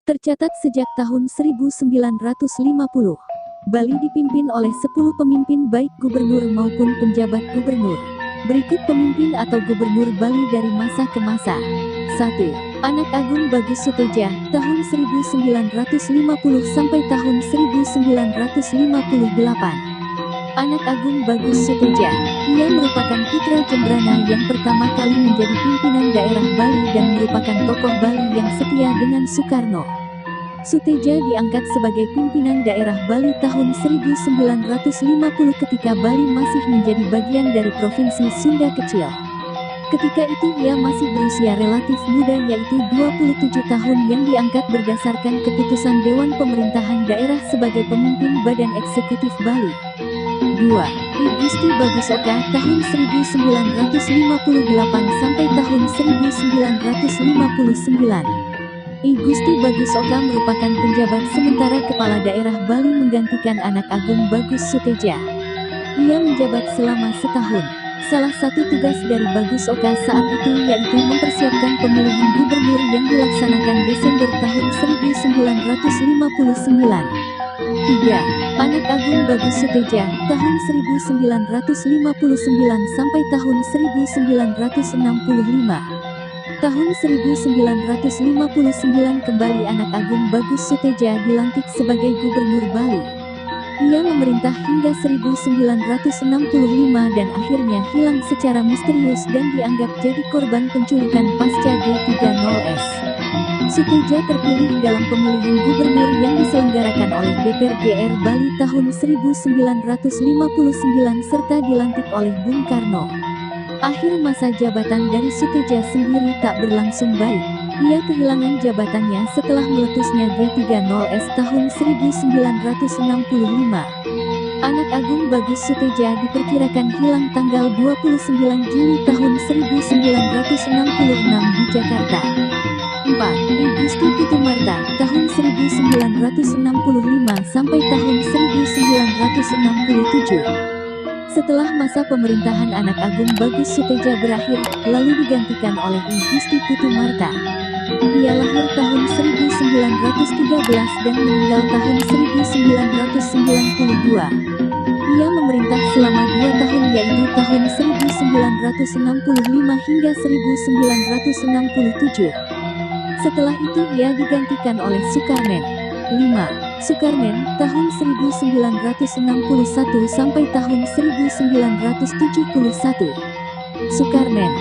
Tercatat sejak tahun 1950, Bali dipimpin oleh 10 pemimpin baik gubernur maupun penjabat gubernur. Berikut pemimpin atau gubernur Bali dari masa ke masa. 1. Anak Agung Bagus Suteja, tahun 1950 sampai tahun 1958. Anak Agung Bagus Suteja, ia merupakan putra Jembrana yang pertama kali menjadi pimpinan daerah Bali dan merupakan tokoh Bali yang setia dengan Soekarno. Suteja diangkat sebagai pimpinan daerah Bali tahun 1950 ketika Bali masih menjadi bagian dari Provinsi Sunda Kecil. Ketika itu ia masih berusia relatif muda, yaitu 27 tahun, yang diangkat berdasarkan keputusan Dewan Pemerintahan Daerah sebagai pemimpin Badan Eksekutif Bali. 2. I Gusti Bagus Oka, tahun 1958 sampai tahun 1959. I Gusti Bagus Oka merupakan penjabat sementara kepala daerah Bali menggantikan Anak Agung Bagus Suteja. Ia menjabat selama setahun. Salah satu tugas dari Bagus Oka saat itu yaitu mempersiapkan pemilihan gubernur yang dilaksanakan Desember tahun 1959. 3. Anak Agung Bagus Suteja, tahun 1959 sampai tahun 1965. Tahun 1959 kembali Anak Agung Bagus Suteja dilantik sebagai gubernur Bali. Ia memerintah hingga 1965 dan akhirnya hilang secara misterius dan dianggap jadi korban penculikan pasca G30S. Suteja terpilih dalam pemilihan gubernur yang diselenggarakan oleh DPRD Bali tahun 1959 serta dilantik oleh Bung Karno. Akhir masa jabatan dari Suteja sendiri tak berlangsung baik. Ia kehilangan jabatannya setelah meletusnya G30S tahun 1965. Anak Agung Bagus Suteja diperkirakan hilang tanggal 29 Juli tahun 1966 di Jakarta. 4. I Gusti Putumarta, tahun 1965 sampai tahun 1967. Setelah masa pemerintahan Anak Agung Bagus Suteja berakhir, lalu digantikan oleh I Gusti Putumarta. Ia lahir tahun 1913 dan meninggal tahun 1992. Ia memerintah selama 2 tahun, yaitu tahun 1965 hingga 1967. Setelah itu ia digantikan oleh Sukarmen. 5. Sukarmen, tahun 1961 sampai tahun 1971. Sukarmen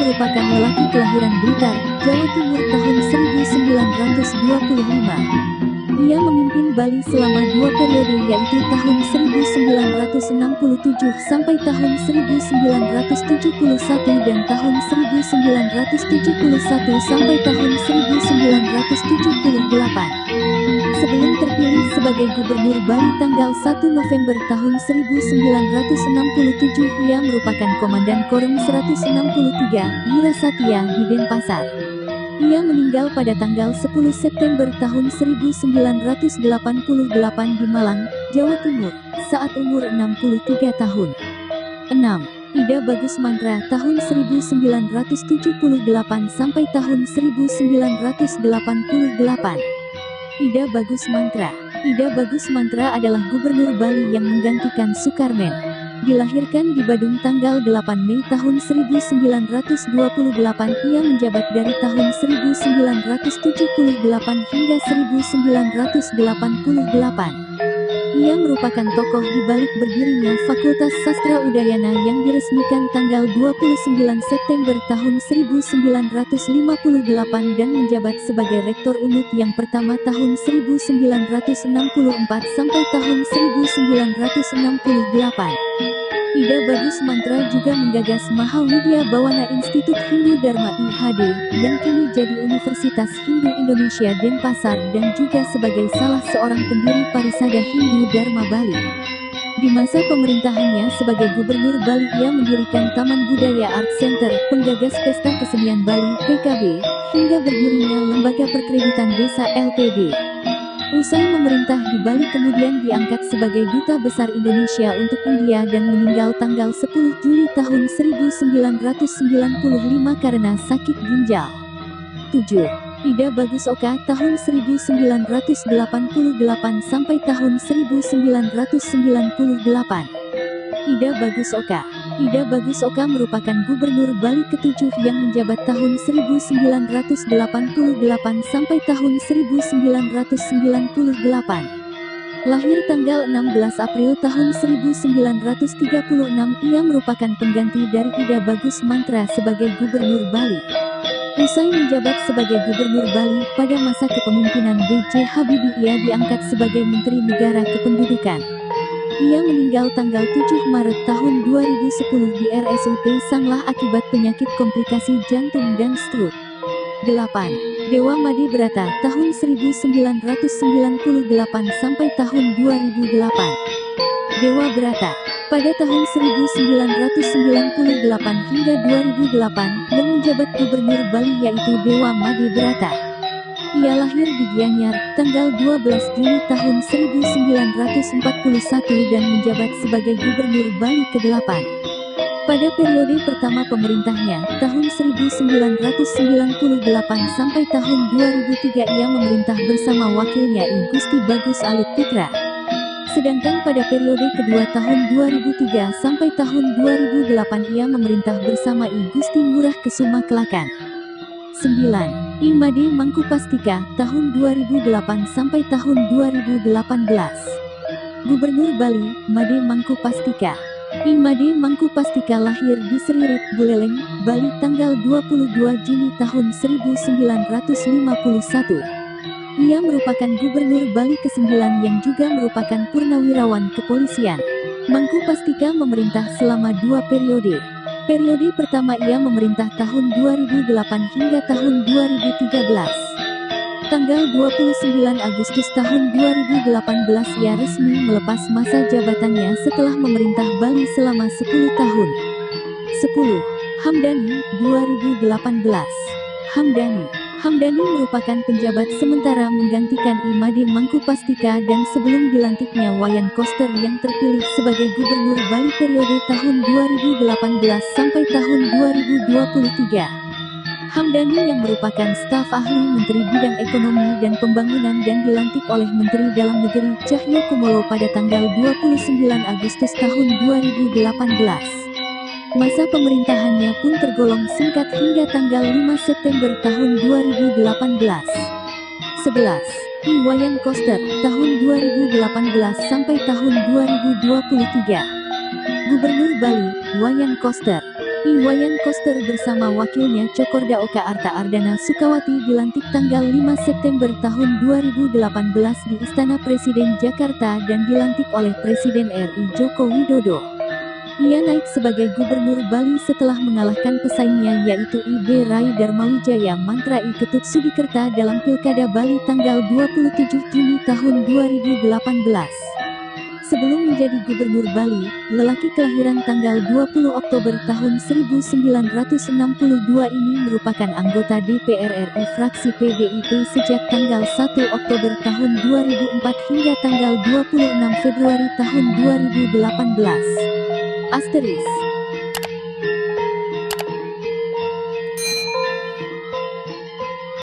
merupakan lelaki kelahiran Blitar, Jawa Timur tahun 1925. Ia memimpin Bali selama 2 periode, yaitu tahun 1967 sampai tahun 1971 dan tahun 1971 sampai tahun 1978. Sebelum terpilih sebagai gubernur Bali tanggal 1 November tahun 1967, ia merupakan Komandan Korem 163, Wirasatya di Denpasar. Ia meninggal pada tanggal 10 September tahun 1988 di Malang, Jawa Timur, saat umur 63 tahun. 6. Ida Bagus Mantra, tahun 1978 sampai tahun 1988. Ida Bagus Mantra adalah gubernur Bali yang menggantikan Sukarmen. Dilahirkan di Badung tanggal 8 Mei tahun 1928, ia menjabat dari tahun 1978 hingga 1988. Ia merupakan tokoh di balik berdirinya Fakultas Sastra Udayana yang diresmikan tanggal 29 September tahun 1958 dan menjabat sebagai Rektor Unut yang pertama tahun 1964 sampai tahun 1968. Ida Bagus Mantra juga menggagas Mahawidya Bawana Institut Hindu Dharma IHD, yang kini jadi Universitas Hindu Indonesia Denpasar dan juga sebagai salah seorang pendiri Parisada Hindu Dharma Bali. Di masa pemerintahannya sebagai Gubernur Bali, ia mendirikan Taman Budaya Art Center, penggagas Pesta Kesenian Bali (PKB), hingga berdirinya Lembaga Perkreditan Desa (LPD). Usai memerintah di Bali kemudian diangkat sebagai Duta Besar Indonesia untuk India dan meninggal tanggal 10 Juli tahun 1995 karena sakit ginjal. 7. Ida Bagus Oka tahun 1988 sampai tahun 1998. Ida Bagus Oka. Ida Bagus Oka merupakan Gubernur Bali ke-7 yang menjabat tahun 1988 sampai tahun 1998. Lahir tanggal 16 April tahun 1936, ia merupakan pengganti dari Ida Bagus Mantra sebagai Gubernur Bali. Usai menjabat sebagai Gubernur Bali pada masa kepemimpinan B.J. Habibie, ia diangkat sebagai Menteri Negara Kependudukan. Ia meninggal tanggal 7 Maret tahun 2010 di RSUD Sanglah akibat penyakit komplikasi jantung dan stroke. 8. Dewa Made Brata tahun 1998 sampai tahun 2008. Dewa Brata pada tahun 1998 hingga 2008 yang menjabat Gubernur Bali yaitu Dewa Made Brata. Ia lahir di Gianyar tanggal 12 Juli tahun 1941 dan menjabat sebagai Gubernur Bali ke-8. Pada periode pertama pemerintahnya, tahun 1998 sampai tahun 2003 ia memerintah bersama wakilnya I Gusti Bagus Alit Putra. Sedangkan pada periode kedua tahun 2003 sampai tahun 2008 ia memerintah bersama I Gusti Ngurah Kesuma Kelakan. 9. I Made Mangkupastika tahun 2008 sampai tahun 2018. Gubernur Bali, Made Mangkupastika. I Made Mangkupastika lahir di Seririt, Buleleng, Bali tanggal 22 Juni tahun 1951. Ia merupakan Gubernur Bali ke-9 yang juga merupakan purnawirawan kepolisian. Mangkupastika memerintah selama 2 periode. Periode pertama ia memerintah tahun 2008 hingga tahun 2013. Tanggal 29 Agustus tahun 2018 ia resmi melepas masa jabatannya setelah memerintah Bali selama 10 tahun. 10. Hamdani, 2018. Hamdani merupakan penjabat sementara menggantikan I Made Mangkupastika dan sebelum dilantiknya Wayan Koster yang terpilih sebagai Gubernur Bali periode tahun 2018 sampai tahun 2023. Hamdani yang merupakan staf ahli Menteri Bidang Ekonomi dan Pembangunan dan dilantik oleh Menteri Dalam Negeri Cahyo Kumolo pada tanggal 29 Agustus tahun 2018. Masa pemerintahannya pun tergolong singkat hingga tanggal 5 September tahun 2018. 11. I Wayan Koster tahun 2018 sampai tahun 2023. Gubernur Bali, Wayan Koster. I Wayan Koster bersama wakilnya Cokorda Oka Arta Ardana Sukawati dilantik tanggal 5 September tahun 2018 di Istana Presiden Jakarta dan dilantik oleh Presiden RI Joko Widodo. Ia naik sebagai Gubernur Bali setelah mengalahkan pesaingnya yaitu I.B. Rai Darmawijaya Mantra I Ketut Sudikerta dalam Pilkada Bali tanggal 27 Juni tahun 2018. Sebelum menjadi Gubernur Bali, lelaki kelahiran tanggal 20 Oktober tahun 1962 ini merupakan anggota DPR RI fraksi PDIP sejak tanggal 1 Oktober tahun 2004 hingga tanggal 26 Februari tahun 2018. Asteris.